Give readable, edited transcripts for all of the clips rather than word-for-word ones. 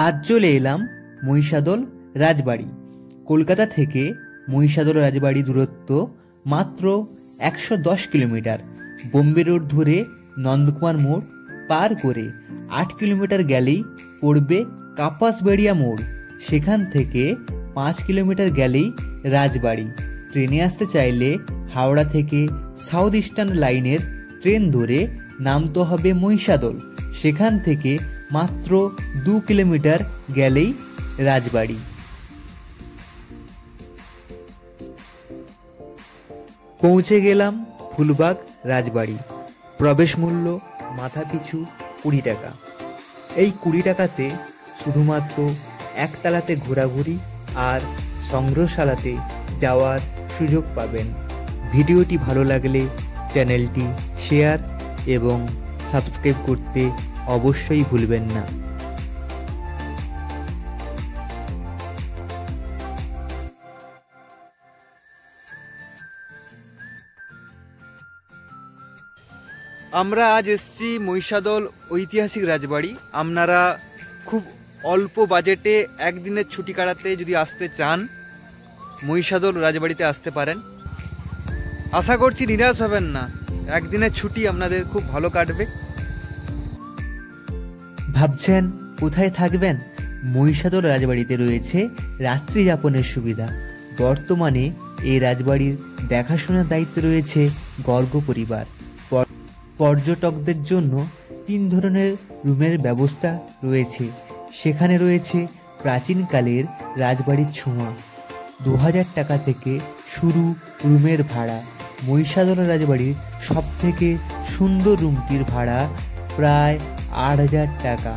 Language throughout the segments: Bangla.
আজ চলে এলাম মহিষাদল রাজবাড়ি। কলকাতা থেকে মহিষাদল রাজবাড়ি দূরত্ব মাত্র 110 কিলোমিটার। বোম্বে রোড ধরে নন্দকুমার মোড় পার করে 8 কিলোমিটার গেলেই পড়বে কাপাসবেড়িয়া মোড়। সেখান থেকে 5 কিলোমিটার গেলেই রাজবাড়ি। ট্রেনে আসতে চাইলে হাওড়া থেকে সাউথ ইস্টার্ন লাইনের ট্রেন ধরে নামতে হবে মহিষাদল। সেখান থেকে মাত্র 2 কিলোমিটার গেলেই রাজবাড়ি। পৌঁছে গেলাম ফুলবাগ রাজবাড়ি। প্রবেশ মূল্য মাথাপিছু 20 টাকা। এই 20 টাকাতে শুধুমাত্র একতলাতে ঘোরাঘুরি আর সংগ্রহশালাতে যাওয়ার সুযোগ পাবেন। ভিডিওটি ভালো লাগলে চ্যানেলটি শেয়ার এবং সাবস্ক্রাইব করতে অবশ্যই ভুলবেন না। আমরা আজ এসেছি মহিষাদল ঐতিহাসিক রাজবাড়ি। আপনারা খুব অল্প বাজেটে একদিনের ছুটি কাটাতে যদি আসতে চান মহিষাদল রাজবাড়িতে আসতে পারেন। আশা করছি নিরাশ হবেন না, একদিনের ছুটি আপনাদের খুব ভালো কাটবে। ভাবছেন কোথায় থাকবেন? মহিষাদল রাজবাড়িতে রয়েছে রাত্রি যাপনের সুবিধা। বর্তমানে এই রাজবাড়ির দেখাশোনার দায়িত্বে রয়েছে গর্গ পরিবার। পর্যটকদের জন্য 3 ধরনের রুমের ব্যবস্থা রয়েছে। সেখানে রয়েছে প্রাচীনকালের রাজবাড়ির ছোঁয়া। 2000 টাকা থেকে শুরু রুমের ভাড়া। মহিষাদল রাজবাড়ির সবথেকে সুন্দর রুমটির ভাড়া প্রায় 8000 টাকা।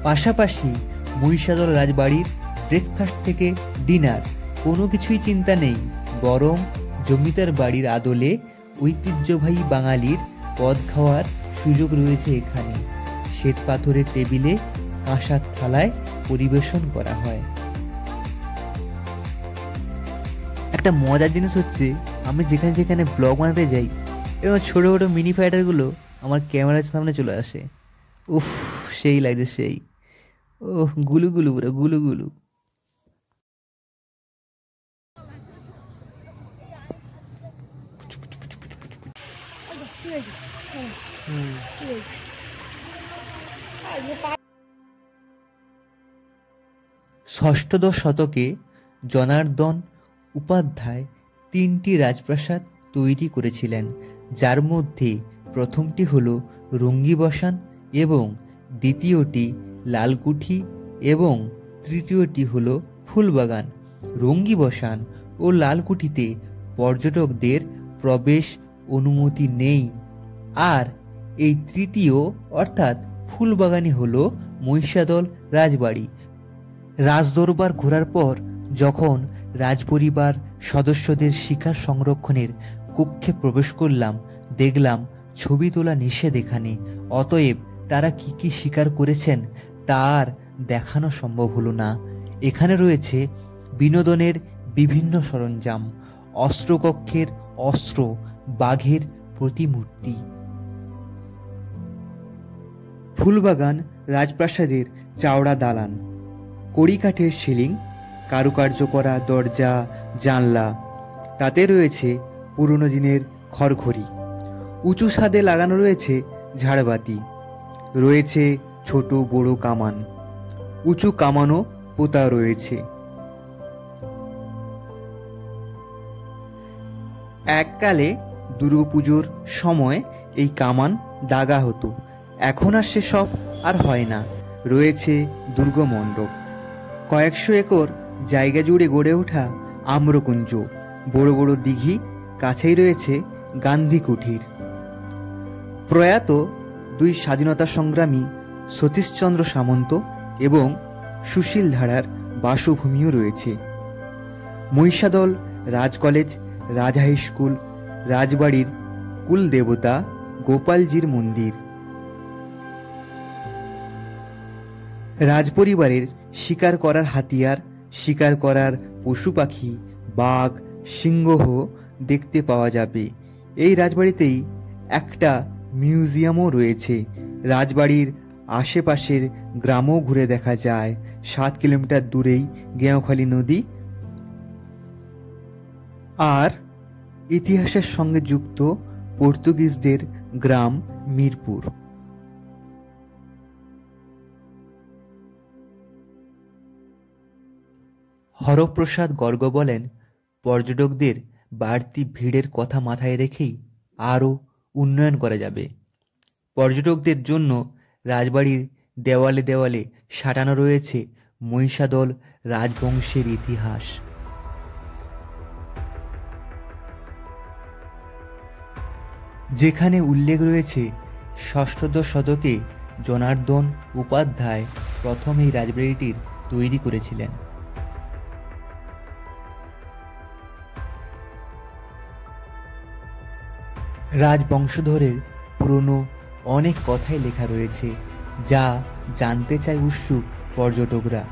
পাশাপাশি মহিষাদল রাজবাড়ির ব্রেকফাস্ট থেকে ডিনার কোনো কিছুই চিন্তা নেই, বরং জমিদার বাড়ির আদলে ঐতিহ্যবাহী বাঙালির পদ খাওয়ার সুযোগ রয়েছে এখানে। শ্বেত পাথরের টেবিলে কাঁসার থালায় পরিবেশন করা হয়। একটা মজার জিনিস হচ্ছে, আমি যেখানে যেখানে ব্লগ বানাতে যাই এবং ছোটো ছোটো মিনি ফাইটারগুলো আমার ক্যামেরার সামনে চলে আসে। উফ, সেই লাগছে সেই। ও গুলু গুলু পুরো গুলু গুলু। ষষ্ঠদশ শতকে জনার্দন উপাধ্যায় 3টি রাজপ্রাসাদ তৈরি করেছিলেন, যার মধ্যে প্রথমটি হল রঙ্গিবসান এবং দ্বিতীয়টি লালকুঠি এবং তৃতীয়টি হল ফুলবাগান। রঙ্গিবসান ও লালকুঠিতে পর্যটকদের প্রবেশ অনুমতি নেই। আর এই তৃতীয় অর্থাৎ ফুলবাগানই হল মহিষাদল রাজবাড়ি। রাজদরবার ঘোরার পর যখন রাজপরিবার সদস্যদের শিকার সংরক্ষণের কক্ষে প্রবেশ করলাম, দেখলাম ছবি তোলা নিষেধ এখানে। অতএব তারা কি কি শিকার করেছেন তার দেখানো সম্ভব হলো না। এখানে রয়েছে বিনোদনের বিভিন্ন সরঞ্জাম, অস্ত্রকক্ষের অস্ত্র, বাঘের প্রতিমূর্তি। ফুলবাগান রাজপ্রাসাদের চওড়া দালান, কড়িকাঠের সিলিং, কারুকার্য করা দরজা জানলা, তাতে রয়েছে পুরনো দিনের খড়খড়ি। উঁচু ছাদে লাগানো রয়েছে ঝাড়বাতি, রয়েছে ছোট বড় কামান, উঁচু কামানও পোতা রয়েছে। এককালে দুর্গাপুজোর সময় এই কামান দাগা হতো, এখন আর সেসব আর হয় না। রয়েছে দুর্গমণ্ডপ, কয়েকশো একর জায়গা জুড়ে গড়ে ওঠা আম্রকুঞ্জ, বড় বড় দিঘি, কাছেই রয়েছে গান্ধী কুঠির। প্রয়াত 2 স্বাধীনতা সংগ্রামী সতীশচন্দ্র সামন্ত এবং সুশীল ধারার বাসভূমিও রয়েছে। মহিষাদল রাজ কলেজ, রাজ হাই স্কুল, রাজবাড়ির কুলদেবতা গোপালজির মন্দির। রাজপরিবারের শিকার করার হাতিয়ার, শিকার করার পশু পাখি, বাঘ, সিংহ দেখতে পাওয়া যাবে। এই রাজবাড়িতেই একটা মিউজিয়ামও রয়েছে। রাজবাড়ির আশেপাশের গ্রামও ঘুরে দেখা যায়। 7 কিলোমিটার দূরেই গেঁওখালী নদী আর ইতিহাসের সঙ্গে যুক্ত পর্তুগিজদের গ্রাম মিরপুর। হরপ্রসাদ গর্গ বলেন, পর্যটকদের বাড়তি ভিড়ের কথা মাথায় রেখেই আরও উন্নয়ন করা যাবে। পর্যটকদের জন্য রাজবাড়ির দেওয়ালে দেওয়ালে সাঁটানো রয়েছে মহিষাদল রাজবংশের ইতিহাস। যেখানে উল্লেখ রয়েছে ষষ্ঠদশ শতকে জনার্দন উপাধ্যায় প্রথম এই রাজবাড়িটির তৈরি করেছিলেন। রাজবংশধরের পুরনো অনেক কথাই লেখা রয়েছে, যা জানতে চায় উৎসুক পর্যটকরা।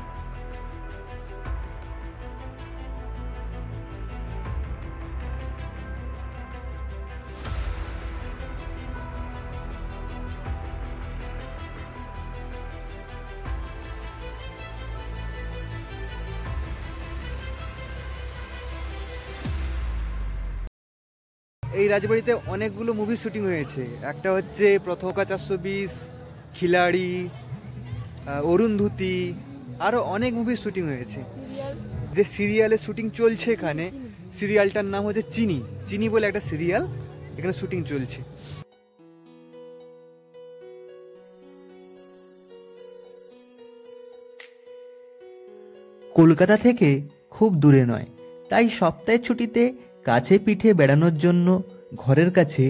এই রাজবাড়িতে অনেকগুলো মুভি শুটিং হয়েছে। একটা হচ্ছে প্রথমকা 420, খিলাড়ি, অরুন্ধতী, আরও অনেক মুভি শুটিং হয়েছে। যে সিরিয়ালের শুটিং চলছে এখানে, সিরিয়ালটার নাম হচ্ছে চিনি। চিনি বলে একটা সিরিয়াল এখানে শুটিং চলছে। কলকাতা থেকে খুব দূরে নয়, তাই সপ্তাহের ছুটিতে কাছে পিঠে বেড়ানোর জন্য ঘরের কাছে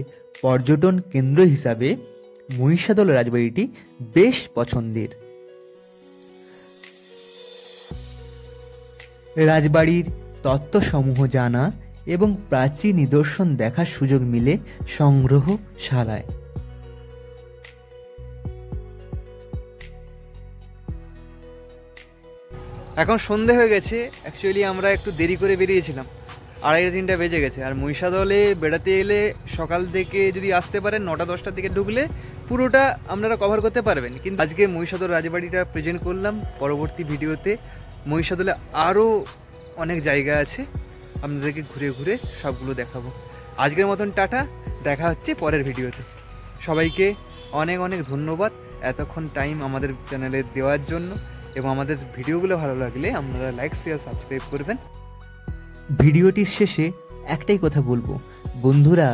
পর্যটন কেন্দ্র হিসাবে মহিষাদল রাজবাড়িটি বেশ পছন্দের। রাজবাড়ির তত্ত্বসমূহ জানা এবং প্রাচীন নিদর্শন দেখার সুযোগ মিলে সংগ্রহশালায়। এখন সন্ধে হয়ে গেছে। অ্যাকচুয়ালি আমরা একটু দেরি করে বেরিয়েছিলাম, 2:30-3টা বেজে গেছে। আর মহিষাদলে বেড়াতে এলে সকাল থেকে যদি আসতে পারেন, 9টা-10টার দিকে ঢুকলে পুরোটা আপনারা কভার করতে পারবেন। কিন্তু আজকে মহিষাদল রাজবাড়িটা প্রেজেন্ট করলাম। পরবর্তী ভিডিওতে মহিষাদলে আরও অনেক জায়গা আছে, আপনাদেরকে ঘুরে ঘুরে সবগুলো দেখাবো। আজকের মতন টাটা, দেখা হচ্ছে পরের ভিডিওতে। সবাইকে অনেক অনেক ধন্যবাদ এতক্ষণ টাইম আমাদের চ্যানেলে দেওয়ার জন্য, এবং আমাদের ভিডিওগুলো ভালো লাগলে আপনারা লাইক, শেয়ার, সাবস্ক্রাইব করবেন। ভিডিওটির শেষে একটাই কথা বলবো, বন্ধুরা,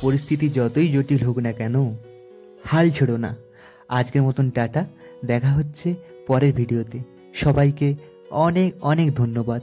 পরিস্থিতি যতই জটিল হোক না কেন, হাল ছেড়ো না। আজকের মতন টাটা, দেখা হচ্ছে পরের ভিডিওতে। সবাইকে অনেক অনেক ধন্যবাদ।